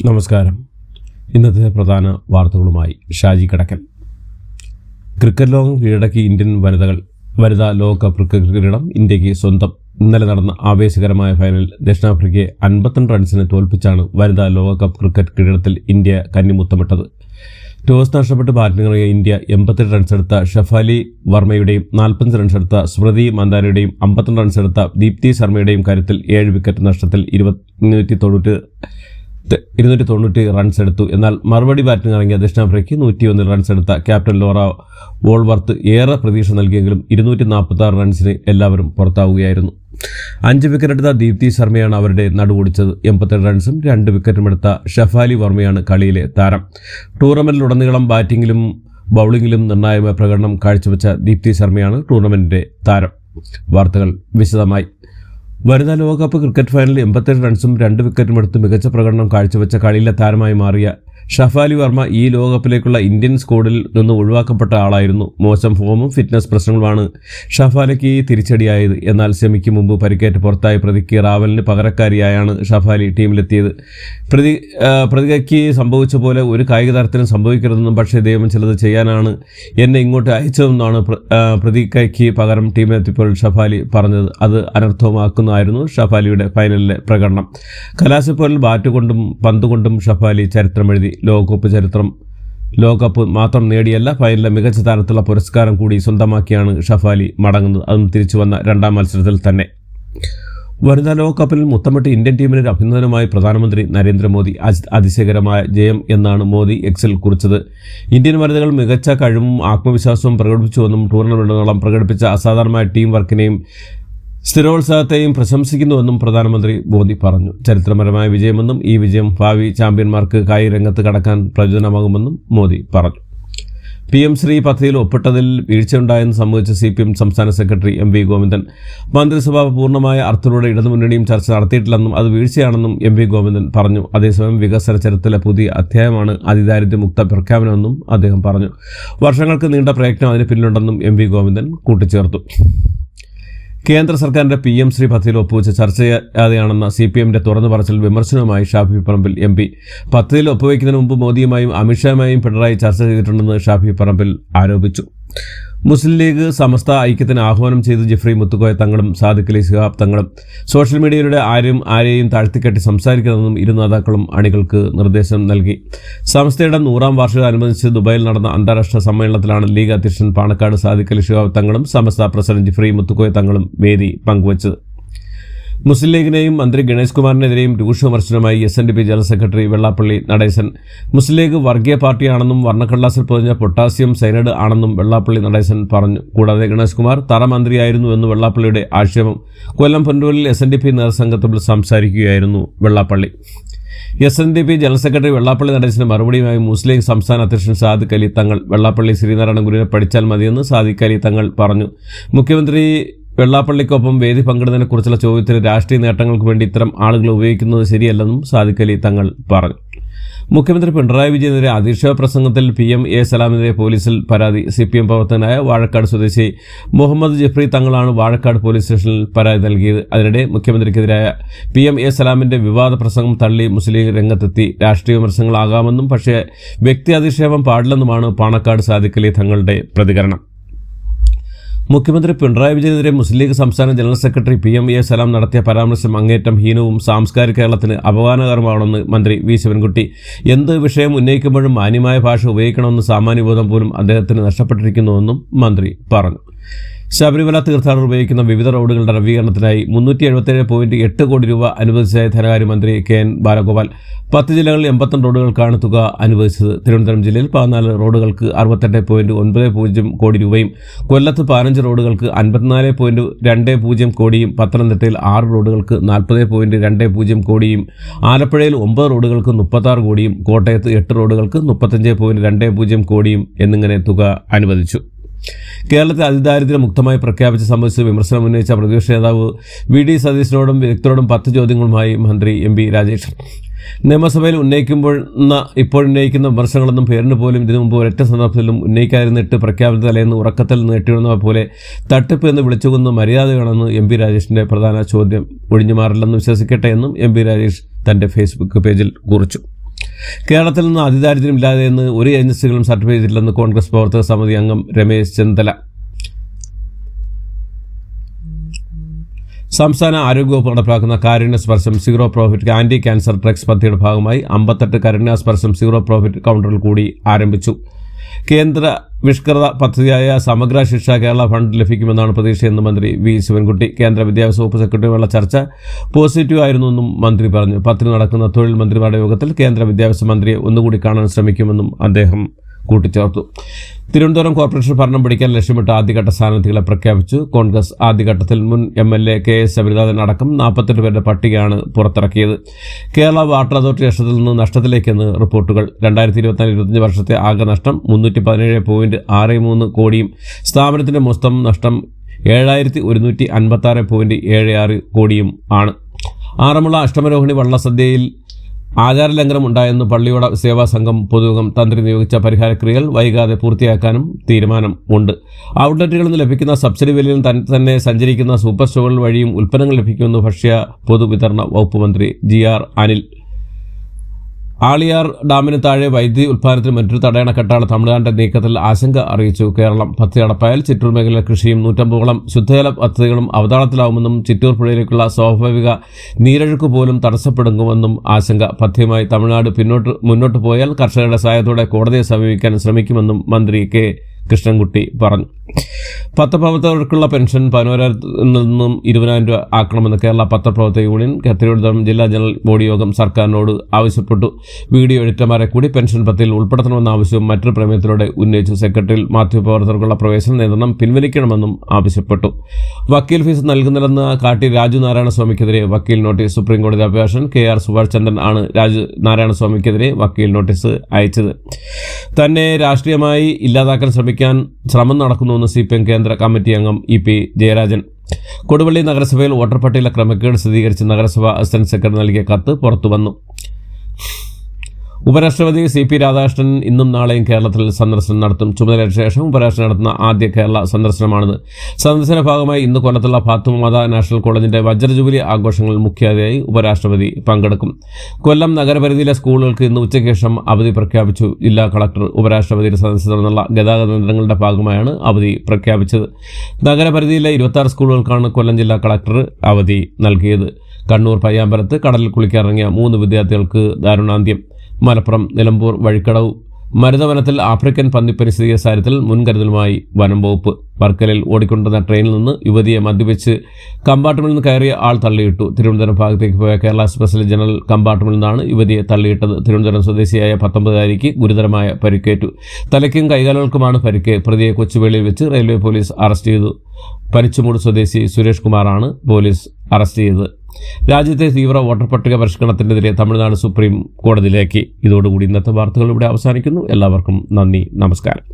നമസ്കാരം. ഇന്നത്തെ പ്രധാന വാർത്തകളുമായി ഷാജി കടക്കൽ. ക്രിക്കറ്റ് ലോകം കീഴടക്കി ഇന്ത്യൻ വനിതാ ലോകകപ്പ് ക്രിക്കറ്റ് കിരീടം ഇന്ത്യക്ക് സ്വന്തം. ഇന്നലെ നടന്ന ആവേശകരമായ ഫൈനലിൽ ദക്ഷിണാഫ്രിക്കയെ 52 റൺസിന് തോൽപ്പിച്ചാണ് വനിതാ ലോകകപ്പ് ക്രിക്കറ്റ് കിരീടത്തിൽ ഇന്ത്യ കന്നിമുത്തമിട്ടത്. ടോസ് നഷ്ടപ്പെട്ട് ബാറ്റിംഗിറങ്ങിയ ഇന്ത്യ 88 റൺസെടുത്ത ഷഫാലി വർമ്മയുടെയും 45 റൺസെടുത്ത സ്മൃതി മന്ദാനയുടെയും 52 റൺസെടുത്ത ദീപ്തി ശർമ്മയുടെയും കാര്യത്തിൽ 7 വിക്കറ്റ് നഷ്ടത്തിൽ 290 റൺസ് എടുത്തു. എന്നാൽ മറുപടി ബാറ്റിംഗ് ഇറങ്ങിയ ദക്ഷിണാഫ്രിക്കയ്ക്ക് 101 റൺസ് എടുത്ത ക്യാപ്റ്റൻ ലോറ വോൾവർത്ത് ഏറെ പ്രതീക്ഷ നൽകിയെങ്കിലും 246 റൺസിന് എല്ലാവരും പുറത്താവുകയായിരുന്നു. 5 വിക്കറ്റ് എടുത്ത ദീപ്തി ശർമ്മയാണ് അവരുടെ നടുവൊടിച്ചത്. 87 റൺസും 2 വിക്കറ്റും എടുത്ത ഷഫാലി വർമ്മയാണ് കളിയിലെ താരം. ടൂർണമെന്റിലുടനീളം ബാറ്റിംഗിലും ബൌളിംഗിലും നിർണായകമായ പ്രകടനം കാഴ്ചവെച്ച ദീപ്തി ശർമ്മയാണ് ടൂർണമെന്റിന്റെ താരം. വാർത്തകൾ വിശദമായി. വനിതാ ലോകകപ്പ് ക്രിക്കറ്റ് ഫൈനലിൽ 87 റൺസും 2 വിക്കറ്റും എടുത്ത് മികച്ച പ്രകടനം കാഴ്ചവെച്ച കളിയിലെ താരമായി മാറിയ ഷഫാലി വർമ്മ ഈ ലോകകപ്പിലേക്കുള്ള ഇന്ത്യൻ സ്ക്വാഡിൽ നിന്ന് ഒഴിവാക്കപ്പെട്ട ആളായിരുന്നു. മോശം ഫോമും ഫിറ്റ്നസ് പ്രശ്നങ്ങളുമാണ് ഷഫാലിക്ക് തിരിച്ചടിയായത്. എന്നാൽ സെമിക്ക് മുമ്പ് പരിക്കേറ്റ് പുറത്തായ പ്രതിക്ക് റാവലിന് പകരക്കാരിയായാണ് ഷഫാലി ടീമിലെത്തിയത്. പ്രതികയ്ക്ക് സംഭവിച്ച പോലെ ഒരു കായിക താരത്തിനും സംഭവിക്കരുതെന്നും പക്ഷേ ദൈവം ചിലത് ചെയ്യാനാണ് എന്നെ ഇങ്ങോട്ട് അയച്ചതെന്നാണ് പ്രതികയ്ക്ക് പകരം ടീമിലെത്തിയപ്പോൾ ഷഫാലി പറഞ്ഞത്. അത് അനർത്ഥമാക്കുന്നതായിരുന്നു ഷഫാലിയുടെ ഫൈനലിലെ പ്രകടനം. കലാശപ്പോരിൽ ബാറ്റ് കൊണ്ടും പന്ത് കൊണ്ടും ഷഫാലി ചരിത്രമെഴുതി. ലോകകപ്പ് മാത്രം നേടിയല്ല, ഫൈനലിലെ മികച്ച താരത്തുള്ള പുരസ്കാരം കൂടി സ്വന്തമാക്കിയാണ് ഷഫാലി മടങ്ങുന്നത്. അതും തിരിച്ചു വന്ന രണ്ടാം മത്സരത്തിൽ തന്നെ. വനിതാ ലോകകപ്പിൽ മുത്തമിട്ട് ഇന്ത്യൻ ടീമിന് അഭിനന്ദനമായി പ്രധാനമന്ത്രി നരേന്ദ്രമോദി. അതിശയകരമായ ജയം എന്നാണ് മോദി എക്സിൽ കുറിച്ചത്. ഇന്ത്യൻ വനിതകൾ മികച്ച കഴിവും ആത്മവിശ്വാസവും പ്രകടിപ്പിച്ചുവെന്നും ടൂർണമെന്റിനോളം പ്രകടിപ്പിച്ച അസാധാരണമായ ടീം വർക്കിനെയും സ്ഥിരോത്സാഹത്തെയും പ്രശംസിക്കുന്നുവെന്നും പ്രധാനമന്ത്രി മോദി പറഞ്ഞു. ചരിത്രപരമായ വിജയമെന്നും ഈ വിജയം ഭാവി ചാമ്പ്യന്മാർക്ക് കായിക രംഗത്ത് കടക്കാൻ പ്രയോജനമാകുമെന്നും മോദി പറഞ്ഞു. PM ശ്രീ പദ്ധതിയിൽ ഒപ്പിട്ടതിൽ വീഴ്ചയുണ്ടായെന്ന് സംബന്ധിച്ച് CPM സംസ്ഥാന സെക്രട്ടറി MV ഗോവിന്ദൻ. മന്ത്രിസഭ പൂർണ്ണമായ അർത്ഥത്തിലൂടെ ഇടതുമുന്നണിയും ചർച്ച നടത്തിയിട്ടില്ലെന്നും അത് വീഴ്ചയാണെന്നും MV ഗോവിന്ദൻ പറഞ്ഞു. അതേസമയം വികസന ചരിത്രത്തിലെ പുതിയ അധ്യായമാണ് അതിദാരിദ്ര്യമുക്ത പ്രഖ്യാപനമെന്നും അദ്ദേഹം പറഞ്ഞു. വർഷങ്ങൾക്ക് നീണ്ട പ്രയത്നം അതിന് പിന്നിലുണ്ടെന്നും MV ഗോവിന്ദൻ കൂട്ടിച്ചേർത്തു. കേന്ദ്ര സർക്കാരിന്റെ PM ശ്രീ പദ്ധതിയിൽ ഒപ്പുവെച്ച് ചർച്ച ചെയ്യാതെയാണെന്ന CPMന്റെ തുറന്നു പറച്ചിൽ വിമർശനവുമായി ഷാഫി പറമ്പിൽ MP. പദ്ധതിയിൽ ഒപ്പുവയ്ക്കുന്നതിന് മുമ്പ് മോദിയുമായും അമിത്ഷായുമായും പിണറായി ചർച്ച ചെയ്തിട്ടുണ്ടെന്ന് ഷാഫി പറമ്പിൽ ആരോപിച്ചു. മുസ്ലിം ലീഗ് സമസ്ത ഐക്യത്തിന് ആഹ്വാനം ചെയ്ത് ജിഫ്രി മുത്തുക്കോയ തങ്ങളും സാദിഖ് അലി ശിഹാബ് തങ്ങളും. സോഷ്യൽ മീഡിയയിലൂടെ ആരെയും താഴ്ത്തിക്കെട്ടി സംസാരിക്കണമെന്നും ഇരു നേതാക്കളും അണികൾക്ക് നിർദ്ദേശം നൽകി. സമസ്തയുടെ 100ാം വാർഷികമനുബന്ധിച്ച് ദുബായിൽ നടന്ന അന്താരാഷ്ട്ര സമ്മേളനത്തിലാണ് ലീഗ് അധ്യക്ഷൻ പാണക്കാട് സാദിഖ് അലി ശിഹാബ് തങ്ങളും സമസ്ത പ്രസിഡന്റ് ജിഫ്രി മുത്തുക്കോയ തങ്ങളും വേദി പങ്കുവച്ചത്. മുസ്ലിം ലീഗിനെയും മന്ത്രി ഗണേഷ് കുമാറിനെതിരെയും രൂക്ഷ വിമർശനമായി SNDP general secretary Vellappally Natesan. Muslim League വർഗീയ പാർട്ടിയാണെന്നും വർണ്ണക്കടലാസിൽ പൊതിഞ്ഞ പൊട്ടാസ്യം സൈനൈഡ് ആണെന്നും വെള്ളാപ്പള്ളി നടേശൻ പറഞ്ഞു. കൂടാതെ ഗണേഷ് കുമാർ തറമന്ത്രിയായിരുന്നുവെന്ന് വെള്ളാപ്പള്ളിയുടെ ആക്ഷേപം. കൊല്ലം പൊന്നൂരിൽ SNDP നേതൃസംഘത്തിൽ സംസാരിക്കുകയായിരുന്നു Vellappally. SNDP general secretary Vellappally Natesan മറുപടിയുമായി മുസ്ലിം ലീഗ് സംസ്ഥാന അധ്യക്ഷൻ സാദിഖ് അലി തങ്ങൾ. വെള്ളാപ്പള്ളി ശ്രീനാരായണ ഗുരുവിനെ പഠിച്ചാൽ മതിയെന്ന് സാദിഖ് അലി തങ്ങൾ പറഞ്ഞു. മുഖ്യമന്ത്രി വെള്ളാപ്പള്ളിക്കൊപ്പം വേദി പങ്കിടുന്നതിനെക്കുറിച്ചുള്ള ചോദ്യത്തിന് രാഷ്ട്രീയ നേട്ടങ്ങൾക്ക് വേണ്ടി ഇത്തരം ആളുകൾ ഉപയോഗിക്കുന്നത് ശരിയല്ലെന്നും സാദിഖ് അലി തങ്ങൾ പറഞ്ഞു. മുഖ്യമന്ത്രി പിണറായി വിജയനെതിരെ അധിക്ഷേപ പ്രസംഗത്തിൽ PM.A. സലാമിനെതിരെ പോലീസിൽ പരാതി. CPM പ്രവർത്തകനായ വാഴക്കാട് സ്വദേശി മുഹമ്മദ് ജിഫ്രി തങ്ങളാണ് വാഴക്കാട് പോലീസ് സ്റ്റേഷനിൽ പരാതി നൽകിയത്. അതിനിടെ മുഖ്യമന്ത്രിക്കെതിരായ PM.A. സലാമിന്റെ വിവാദ പ്രസംഗം തള്ളി മുസ്ലിം ലീഗ് രംഗത്തെത്തി. രാഷ്ട്രീയ വിമർശനങ്ങളാകാമെന്നും പക്ഷേ വ്യക്തി അധിക്ഷേപം പാടില്ലെന്നുമാണ് പാണക്കാട് സാദിഖ് അലി തങ്ങളുടെ പ്രതികരണം. മുഖ്യമന്ത്രി പിണറായി വിജയനെതിരെ മുസ്ലിം ലീഗ് സംസ്ഥാന ജനറൽ സെക്രട്ടറി PM.A. സലാം നടത്തിയ പരാമർശം അങ്ങേറ്റം ഹീനവും സാംസ്കാരിക കേരളത്തിന് അപമാനകരമാണെന്ന് മന്ത്രി V. ശിവൻകുട്ടി. എന്ത് വിഷയം ഉന്നയിക്കുമ്പോഴും മാന്യമായ ഭാഷ ഉപയോഗിക്കണമെന്ന് സാമാന്യബോധം പോലും അദ്ദേഹത്തിന് നഷ്ടപ്പെട്ടിരിക്കുന്നുവെന്നും മന്ത്രി പറഞ്ഞു. ശബരിമല തീർത്ഥാടകർ ഉപയോഗിക്കുന്ന വിവിധ റോഡുകളുടെ നവീകരണത്തിനായി 377.8 കോടി രൂപ അനുവദിച്ചതായി ധനകാര്യമന്ത്രി KN ബാലഗോപാൽ. 10 ജില്ലകളിൽ 82 റോഡുകൾക്കാണ് തുക അനുവദിച്ചത്. തിരുവനന്തപുരം ജില്ലയിൽ 14 റോഡുകൾക്ക് 68.90 കോടി രൂപയും കൊല്ലത്ത് 15 റോഡുകൾക്ക് 54.20 കോടിയും പത്തനംതിട്ടയിൽ 6 റോഡുകൾക്ക് 40.20 കോടിയും ആലപ്പുഴയിൽ 9 റോഡുകൾക്ക് 36 കോടിയും കോട്ടയത്ത് 8 റോഡുകൾക്ക് 35.20 കോടിയും എന്നിങ്ങനെ തുക അനുവദിച്ചു. കേരളത്തെ അതിദാരിദ്ര്യമുക്തമായി പ്രഖ്യാപിച്ച് സംബന്ധിച്ച് വിമർശനം ഉന്നയിച്ച പ്രതിപക്ഷ നേതാവ് VD സതീശനോടും വിദഗ്ധരോടും 10 ചോദ്യങ്ങളുമായി മന്ത്രി MB രാജേഷ്. നിയമസഭയിൽ ഇപ്പോഴുന്നയിക്കുന്ന വിമർശനങ്ങളൊന്നും പേരിന് പോലും ഇതിനു മുമ്പ് ഒരൊറ്റ സന്ദർഭത്തിലും ഉന്നയിക്കാതിരുന്നിട്ട് പ്രഖ്യാപിത തലേന്ന് ഉറക്കത്തിൽ നീട്ടിവിടുന്ന പോലെ തട്ടിപ്പ് എന്ന് വിളിച്ചുകൊന്ന് മര്യാദയാണെന്ന് MB രാജേഷിന്റെ പ്രധാന ചോദ്യം ഒഴിഞ്ഞുമാറില്ലെന്ന് വിശ്വസിക്കട്ടെ എന്നും MB രാജേഷ് തന്റെ ഫേസ്ബുക്ക് പേജിൽ കുറിച്ചു. കേരളത്തിൽ നിന്ന് അതിദാരിദ്ര്യമില്ലാതെ എന്ന് ഒരു ഏജൻസികളും സർട്ടിഫൈ ചെയ്തിട്ടില്ലെന്ന് കോൺഗ്രസ് പ്രവർത്തക സമിതി അംഗം രമേശ് ചെന്നിത്തല. സംസ്ഥാന ആരോഗ്യവകുപ്പ് നടപ്പാക്കുന്ന കാരുണ്യസ്പർശം zero profit anti cancer drugs പദ്ധതിയുടെ ഭാഗമായി 58 കാരുണ്യസ്പർശം സീറോ പ്രോഫിറ്റ് കൗണ്ടറുകൾ കൂടി ആരംഭിച്ചു. കേന്ദ്ര വിഷ്കൃത പദ്ധതിയായ സമഗ്ര ശിക്ഷ കേരള ഫണ്ട് ലഭിക്കുമെന്നാണ് പ്രതീക്ഷയെന്ന് മന്ത്രി വി ശിവൻകുട്ടി. കേന്ദ്ര വിദ്യാഭ്യാസ വകുപ്പ് സെക്രട്ടറിയുമായുള്ള ചർച്ച പോസിറ്റീവ് ആയിരുന്നുവെന്നും മന്ത്രി പറഞ്ഞു. 10 നടക്കുന്ന തൊഴിൽ മന്ത്രിമാരുടെ യോഗത്തിൽ കേന്ദ്ര വിദ്യാഭ്യാസ മന്ത്രിയെ ഒന്നുകൂടി കാണാൻ ശ്രമിക്കുമെന്നും അദ്ദേഹം കൂട്ടിച്ചേർത്തു. തിരുവനന്തപുരം കോർപ്പറേഷൻ ഭരണം പിടിക്കാൻ ലക്ഷ്യമിട്ട് ആദ്യഘട്ട സ്ഥാനാർത്ഥികളെ പ്രഖ്യാപിച്ചു. കോൺഗ്രസ് ആദ്യഘട്ടത്തിൽ മുൻ MLA KS ശബരിനാഥൻ അടക്കം 48 പേരുടെ പട്ടികയാണ് പുറത്തിറക്കിയത്. കേരള വാട്ടർ അതോറിറ്റി നഷ്ടത്തിൽ നിന്ന് നഷ്ടത്തിലേക്കെന്ന് റിപ്പോർട്ടുകൾ. 2024-25 വർഷത്തെ ആകെ നഷ്ടം 317.63 കോടിയും സ്ഥാപനത്തിന്റെ മൊത്തം നഷ്ടം 7156.76 കോടിയും ആണ്. ആറന്മുള അഷ്ടമരോഹിണി വള്ളസദ്യയിൽ ആചാരലംഘനം ഉണ്ടായെന്ന് പള്ളിയോട സേവാ സംഘം പൊതുയോഗം തന്ത്രി നിയോഗിച്ച പരിഹാരക്രിയകൾ വൈകാതെ പൂർത്തിയാക്കാനും തീരുമാനം ഉണ്ട്. ഔട്ട്ലെറ്റുകളിൽ നിന്ന് ലഭിക്കുന്ന സബ്സിഡി വിലയിൽ തന്നെ സഞ്ചരിക്കുന്ന സൂപ്പർ സ്റ്റോറുകൾ വഴിയും ഉൽപ്പന്നങ്ങൾ ലഭിക്കുമെന്ന് ഭക്ഷ്യ പൊതുവിതരണ വകുപ്പ് മന്ത്രി GR അനിൽ. ആളിയാർ ഡാമിന് താഴെ വൈദ്യുതി ഉൽപ്പാദനത്തിന് മറ്റൊരു തടയണക്കെട്ടാണ് തമിഴ്നാടിന്റെ നീക്കത്തിൽ ആശങ്ക അറിയിച്ചു കേരളം. പദ്ധതി നടപ്പായാൽ ചിറ്റൂർ മേഖലയിലെ കൃഷിയും 150ഓളം ശുദ്ധജല പദ്ധതികളും അവതാളത്തിലാവുമെന്നും ചിറ്റൂർ പുഴയിലേക്കുള്ള സ്വാഭാവിക നീരൊഴുക്ക് പോലും തടസ്സപ്പെടുമെന്നും ആശങ്ക. പദ്ധതിയുമായി തമിഴ്നാട് മുന്നോട്ട് പോയാൽ കർഷകരുടെ സഹായത്തോടെ കോടതിയെ സമീപിക്കാൻ ശ്രമിക്കുമെന്നും മന്ത്രി K കൃഷ്ണൻകുട്ടി പറഞ്ഞു. പത്രപ്രവർത്തകർക്കുള്ള പെൻഷൻ 11,000 നിന്നും 20,000 രൂപ ആക്കണമെന്ന് കേരള പത്രപ്രവർത്തക യൂണിയൻ തിരുവനന്തപുരം ജില്ലാ ജനറൽ ബോഡി യോഗം സർക്കാരിനോട് ആവശ്യപ്പെട്ടു. വീഡിയോ എഡിറ്റർമാരെ കൂടി പെൻഷൻ പദ്ധതിയിൽ ഉൾപ്പെടുത്തണമെന്ന ആവശ്യവും മറ്റൊരു പ്രമേയത്തിലൂടെ ഉന്നയിച്ചു. സെക്രട്ടറിയിൽ മാധ്യമപ്രവർത്തകർക്കുള്ള പ്രവേശന നിയന്ത്രണം പിൻവലിക്കണമെന്നും ആവശ്യപ്പെട്ടു. വക്കീൽ ഫീസ് നൽകുന്നില്ലെന്ന് കാട്ടി രാജു നാരായണസ്വാമിക്കെതിരെ വക്കീൽ നോട്ടീസ്. സുപ്രീംകോടതി അഭിഭാഷകൻ KR സുഭാഷ് ചന്ദ്രൻ ആണ് രാജു നാരായണസ്വാമിക്കെതിരെ വക്കീൽ നോട്ടീസ് അയച്ചത്. തന്നെ രാഷ്ട്രീയമായി ഇല്ലാതാക്കാൻ ശ്രമം നടക്കുന്നുവെന്ന് CPM കേന്ദ്ര കമ്മിറ്റി അംഗം EP ജയരാജൻ. കൊടുവള്ളി നഗരസഭയിൽ വോട്ടർ പട്ടികയിലെ ക്രമക്കേട് സ്ഥിരീകരിച്ച് നഗരസഭ അസിസ്റ്റന്റ് സെക്രട്ടറി നൽകിയ കത്ത് പുറത്തുവന്നു. ഉപരാഷ്ട്രപതി CP രാധാകൃഷ്ണൻ ഇന്നും നാളെയും കേരളത്തിൽ സന്ദർശനം നടത്തും. ചുമതലയ്ക്ക് ശേഷം ഉപരാഷ്ട്രപതി നടത്തുന്ന ആദ്യ കേരള സന്ദർശനമാണിത്. സന്ദർശന ഭാഗമായി ഇന്ന് കൊല്ലത്തുള്ള ഫാത്തിമ നാഷണൽ കോളേജിന്റെ വജ്രജൂബിലി ആഘോഷങ്ങളിൽ മുഖ്യാതിഥിയായി ഉപരാഷ്ട്രപതി പങ്കെടുക്കും. കൊല്ലം നഗരപരിധിയിലെ സ്കൂളുകൾക്ക് ഇന്ന് ഉച്ചയ്ക്ക് ശേഷം അവധി പ്രഖ്യാപിച്ചു. ജില്ലാ കളക്ടർ ഉപരാഷ്ട്രപതിയുടെ സദസ്സിൽ നടന്നുള്ള ഗതാഗത നിയന്ത്രണങ്ങളുടെ ഭാഗമായാണ് അവധി പ്രഖ്യാപിച്ചത്. നഗരപരിധിയിലെ 26 സ്കൂളുകൾക്കാണ് കൊല്ലം ജില്ലാ കളക്ടർ അവധി നൽകിയത്. കണ്ണൂർ പയ്യാമ്പലത്ത് കടലിൽ കുളിക്കാനിറങ്ങിയ 3 വിദ്യാർത്ഥികൾക്ക് ദാരുണാന്ത്യം. മലപ്പുറം നിലമ്പൂർ വഴിക്കടവ് മരുതവനത്തിൽ ആഫ്രിക്കൻ പന്നിപ്പനി സ്ഥിരീകരിച്ച കാര്യത്തിൽ മുൻകരുതലുമായി വനം വകുപ്പ്. വർക്കലയിൽ ഓടിക്കൊണ്ടിരുന്ന ട്രെയിനിൽ നിന്ന് യുവതിയെ മദ്യപിച്ച് കമ്പാർട്ട്മെന്റിൽ നിന്ന് കയറിയ ആൾ തള്ളിയിട്ടു. തിരുവനന്തപുരം ഭാഗത്തേക്ക് പോയ കേരള എക്സ്പ്രസിലെ ജനറൽ കമ്പാർട്ട്മെന്റിൽ നിന്നാണ് യുവതിയെ തള്ളിയിട്ടത്. തിരുവനന്തപുരം സ്വദേശിയായ 19-കാരിക്ക് ഗുരുതരമായ പരിക്കേറ്റു. തലയ്ക്കും കൈകാലുകൾക്കുമാണ് പരിക്ക്. പ്രതിയെ കൊച്ചുവേളിയിൽ വെച്ച് റെയിൽവേ പോലീസ് അറസ്റ്റ് ചെയ്തു. പനിച്ചുമൂട് സ്വദേശി സുരേഷ് കുമാറാണ് പോലീസ് അറസ്റ്റ് ചെയ്തത്. രാജ്യത്തെ തീവ്ര വോട്ടർ പട്ടിക പരിഷ്കരണത്തിനെതിരെ തമിഴ്നാട് സുപ്രീം കോടതിയിലേക്ക്. ഇതോടുകൂടി ഇന്നത്തെ വാർത്തകൾ ഇവിടെ അവസാനിക്കുന്നു. എല്ലാവർക്കും നന്ദി, നമസ്കാരം.